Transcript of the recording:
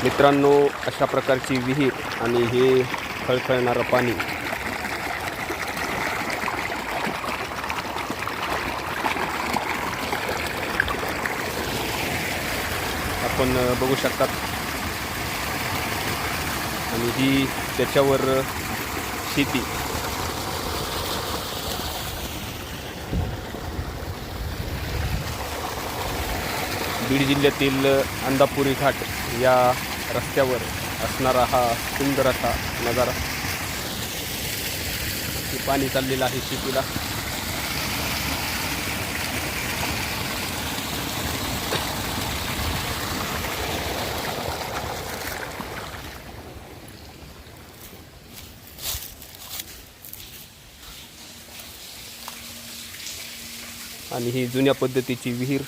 मित्रांनो, अशा प्रकारची विहीर आणि हे खळखळणारं पाणी आपण बघू शकतात आणि ही त्याच्यावर शेती. बीड जिल्ह्यातील अंधापुरी घाट या रस्त्यावर असणारा हा सुंदर असा नजारा. हे पाणी चाललेलं आहे शेतीला. आणि ही जुन्या पद्धतीची विहीर